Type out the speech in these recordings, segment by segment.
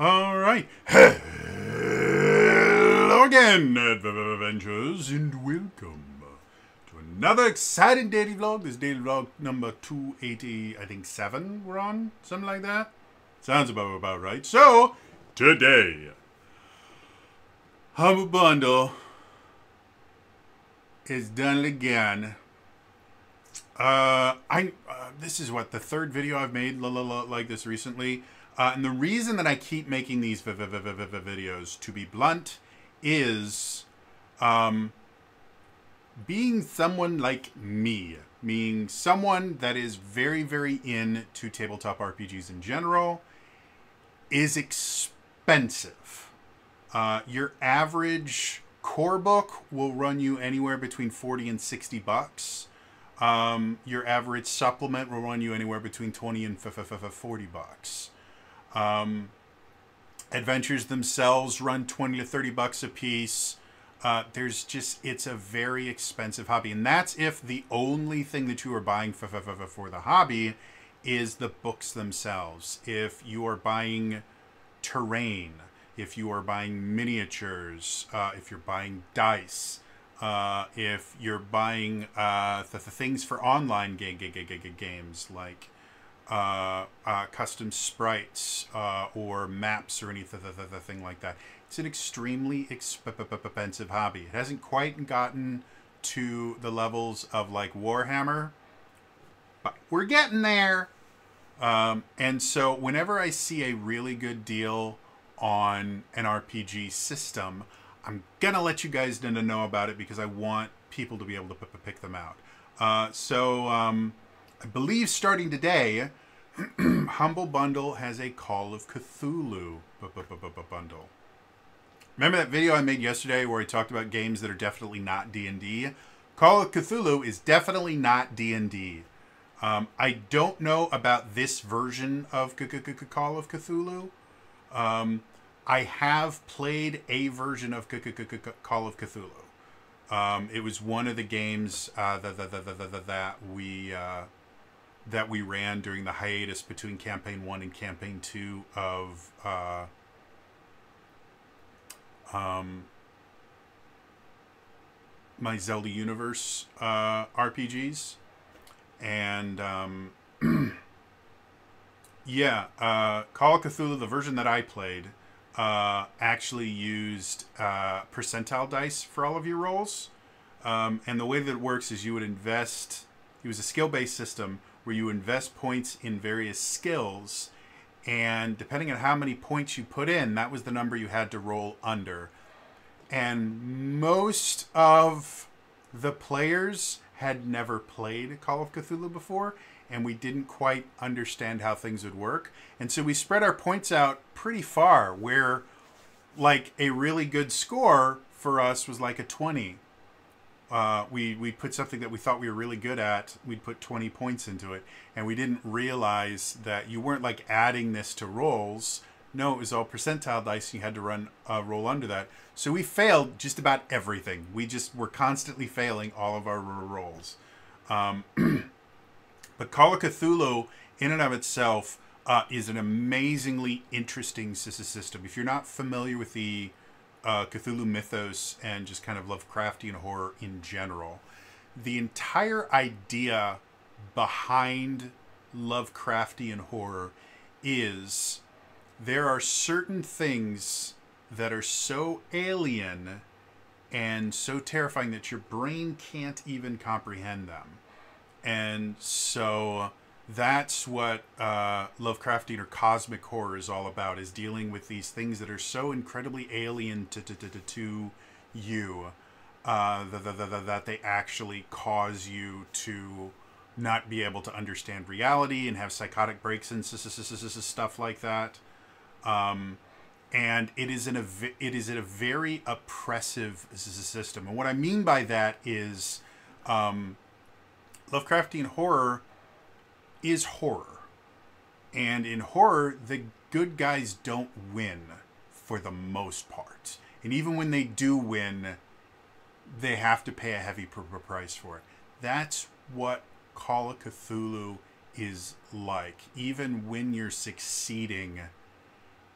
All right. Hello again, adventurers, and welcome to another exciting daily vlog. This is daily vlog number 280, I think 7 we're on, something like that. Sounds about right. So, today, Humble Bundle is done again. This is what, the third video I've made like this recently. And the reason that I keep making these videos, to be blunt, is being someone like me, meaning someone that is very, very into tabletop RPGs in general, is expensive. Your average core book will run you anywhere between 40 and 60 bucks. Your average supplement will run you anywhere between 20 and 40 bucks. Adventures themselves run 20 to 30 bucks a piece. It's a very expensive hobby. And that's if the only thing that you are buying for the hobby is the books themselves. If you are buying terrain, if you are buying miniatures, if you're buying dice, if you're buying the things for online games like custom sprites or maps or anything like that. It's an extremely expensive hobby. It hasn't quite gotten to the levels of like Warhammer, but we're getting there. And so whenever I see a really good deal on an RPG system, I'm gonna let you guys know about it because I want people to be able to pick them out. I believe starting today, Humble Bundle has a Call of Cthulhu bundle. Remember that video I made yesterday where I talked about games that are definitely not D&D? Call of Cthulhu is definitely not D&D. I don't know about this version of Call of Cthulhu. I have played a version of Call of Cthulhu. It was one of the games that we ran during the hiatus between Campaign 1 and Campaign 2 of my Zelda Universe RPGs. And yeah, Call of Cthulhu, the version that I played, actually used percentile dice for all of your rolls. And the way that it works is you would invest, it was a skill-based system where you invest points in various skills, and depending on how many points you put in, that was the number you had to roll under. And most of the players had never played Call of Cthulhu before, and we didn't quite understand how things would work. And so we spread our points out pretty far, where like a really good score for us was like a 20. We'd put something that we thought we were really good at, we'd put 20 points into it, and we didn't realize that you weren't like adding this to rolls. No, it was all percentile dice, and you had to run a roll under that. So we failed just about everything. We just were constantly failing all of our rolls. But Call of Cthulhu, in and of itself, is an amazingly interesting system. If you're not familiar with the Cthulhu mythos and just kind of Lovecraftian horror in general, the entire idea behind Lovecraftian horror is there are certain things that are so alien and so terrifying that your brain can't even comprehend them. And so that's what Lovecraftian or cosmic horror is all about, is dealing with these things that are so incredibly alien to you that they actually cause you to not be able to understand reality and have psychotic breaks and stuff like that. And it is in a very oppressive system. And what I mean by that is Lovecraftian horror is horror. And in horror, the good guys don't win for the most part. And even when they do win, they have to pay a heavy price for it. That's what Call of Cthulhu is like. Even when you're succeeding,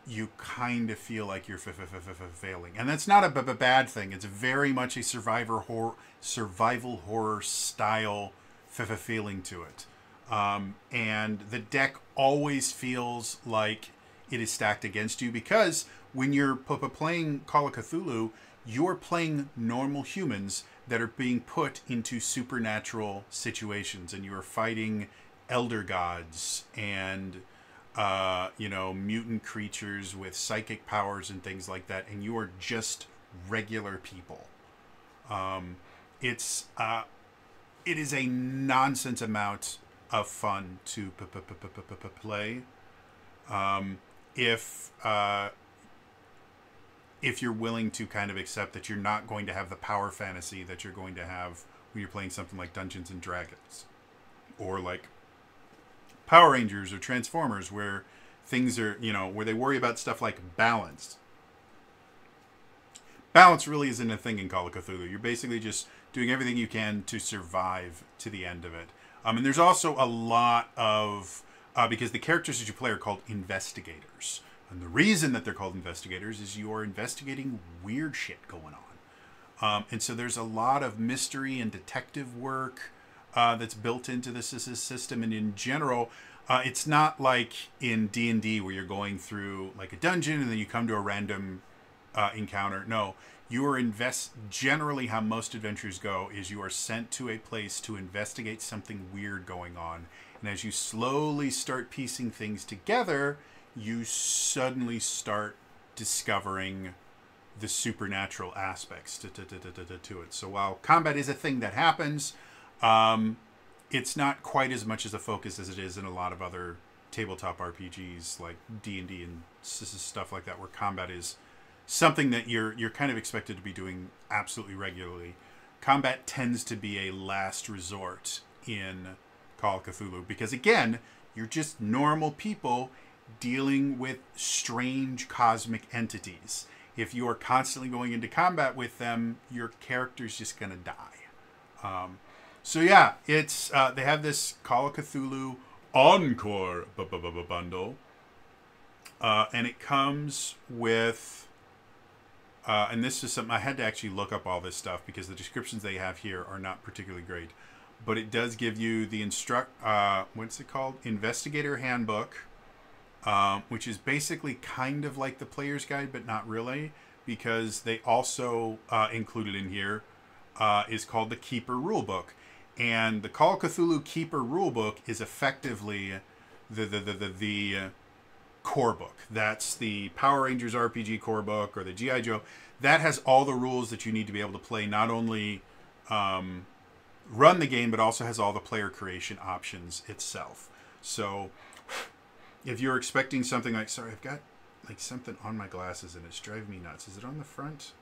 you kind of feel like you're failing, and that's not a bad thing. It's very much a survival horror style feeling to it, and the deck always feels like it is stacked against you, because when you're playing Call of Cthulhu, you're playing normal humans that are being put into supernatural situations, and you are fighting elder gods and mutant creatures with psychic powers and things like that, and you are just regular people. It is a nonsense amount of fun to play. If you're willing to kind of accept that you're not going to have the power fantasy that you're going to have when you're playing something like Dungeons and Dragons, or like Power Rangers or Transformers, where things are, where they worry about stuff like balance. Balance really isn't a thing in Call of Cthulhu. You're basically just doing everything you can to survive to the end of it. And there's also a lot of, because the characters that you play are called investigators. And the reason that they're called investigators is you are investigating weird shit going on. And so there's a lot of mystery and detective work that's built into this system. And in general, it's not like in D&D where you're going through like a dungeon and then you come to a random encounter. No, you are generally how most adventures go is you are sent to a place to investigate something weird going on. And as you slowly start piecing things together, you suddenly start discovering the supernatural aspects to it. So while combat is a thing that happens, it's not quite as much as a focus as it is in a lot of other tabletop RPGs like D&D and stuff like that, where combat is something that you're kind of expected to be doing absolutely regularly. Combat tends to be a last resort in Call of Cthulhu, because again, you're just normal people dealing with strange cosmic entities. If you are constantly going into combat with them, your character's just gonna die. So yeah, it's they have this Call of Cthulhu Encore bundle, and it comes with, and this is something I had to actually look up all this stuff because the descriptions they have here are not particularly great, but it does give you the what's it called? Investigator Handbook, which is basically kind of like the player's guide, but not really, because they also included in here is called the Keeper Rulebook. And the Call of Cthulhu Keeper Rulebook is effectively the core book. That's the Power Rangers RPG core book, or the G.I. Joe. That has all the rules that you need to be able to play, not only run the game, but also has all the player creation options itself. So if you're expecting something like, sorry, I've got like something on my glasses and it's driving me nuts. Is it on the front?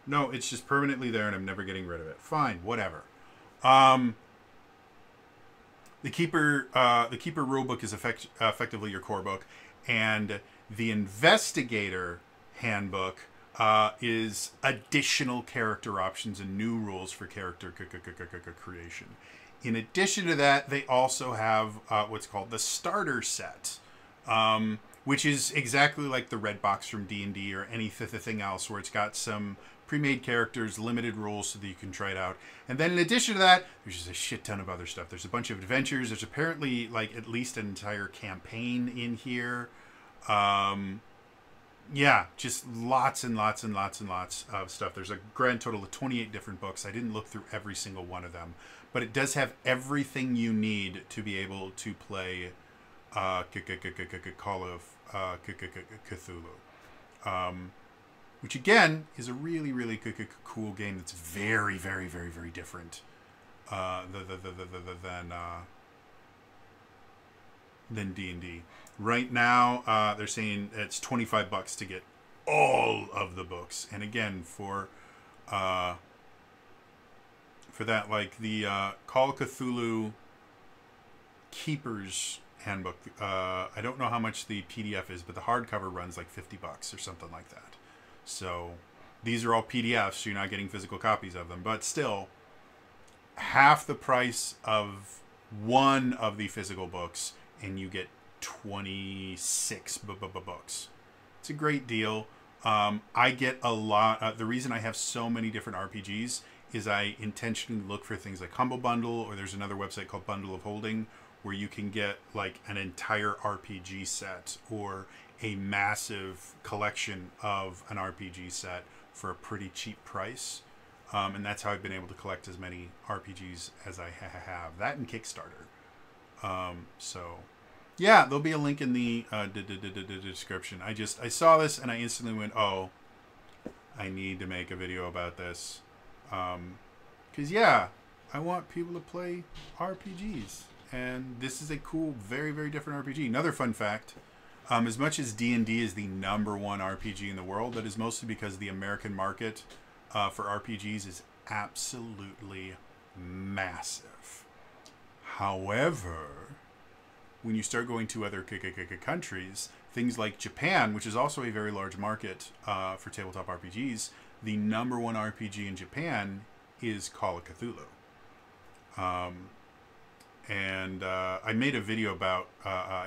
No, it's just permanently there and I'm never getting rid of it. Fine, whatever. The Keeper Rulebook is effectively your core book, and the Investigator Handbook is additional character options and new rules for character creation. In addition to that, they also have what's called the Starter Set, which is exactly like the red box from D&D or anything else, where it's got some pre-made characters, limited rules so that you can try it out. And then in addition to that, there's just a shit ton of other stuff. There's a bunch of adventures. There's apparently like at least an entire campaign in here. Yeah, just lots and lots and lots and lots of stuff. There's a grand total of 28 different books. I didn't look through every single one of them, but it does have everything you need to be able to play Call of Cthulhu. Which again is a really, really cool game that's very, very, very, very different than D&D. Right now, they're saying it's $25 to get all of the books. And again, for that, like the Call of Cthulhu Keeper's Handbook, I don't know how much the PDF is, but the hardcover runs like $50 or something like that. So these are all PDFs, so you're not getting physical copies of them. But still, half the price of one of the physical books, and you get 26 books. It's a great deal. I get a lot. The reason I have so many different RPGs is I intentionally look for things like Humble Bundle, or there's another website called Bundle of Holding, where you can get like an entire RPG set or a massive collection of an RPG set for a pretty cheap price. And that's how I've been able to collect as many RPGs as I have. That and Kickstarter. So, yeah, there'll be a link in the description. I saw this and I instantly went, oh, I need to make a video about this. Because, yeah, I want people to play RPGs. And this is a cool, very, very different RPG. Another fun fact, as much as D&D is the #1 RPG in the world, that is mostly because the American market for RPGs is absolutely massive. However, when you start going to other countries, things like Japan, which is also a very large market for tabletop RPGs, the #1 RPG in Japan is Call of Cthulhu. And I made a video about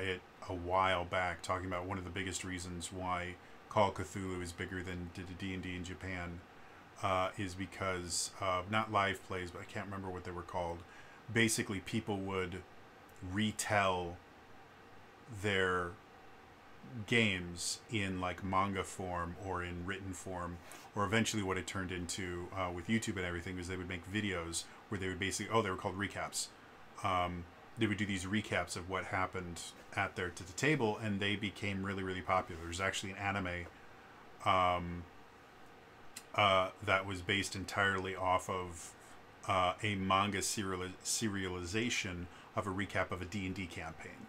it a while back, talking about one of the biggest reasons why Call of Cthulhu is bigger than D&D in Japan, is because of not live plays, but I can't remember what they were called. Basically, people would retell their games in like manga form or in written form, or eventually what it turned into with YouTube and everything was they would make videos where they would basically, they were called recaps. They would do these recaps of what happened at their to the table, and they became really, really popular. There's actually an anime that was based entirely off of a manga serialization of a recap of a D&D campaign.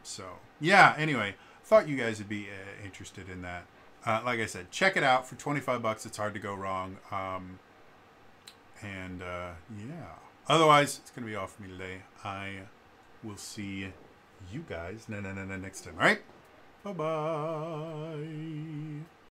So, yeah, anyway, thought you guys would be interested in that. Like I said, check it out for 25 bucks. It's hard to go wrong. Yeah. Otherwise, it's going to be all for me today. I will see you guys next time. All right? Bye-bye.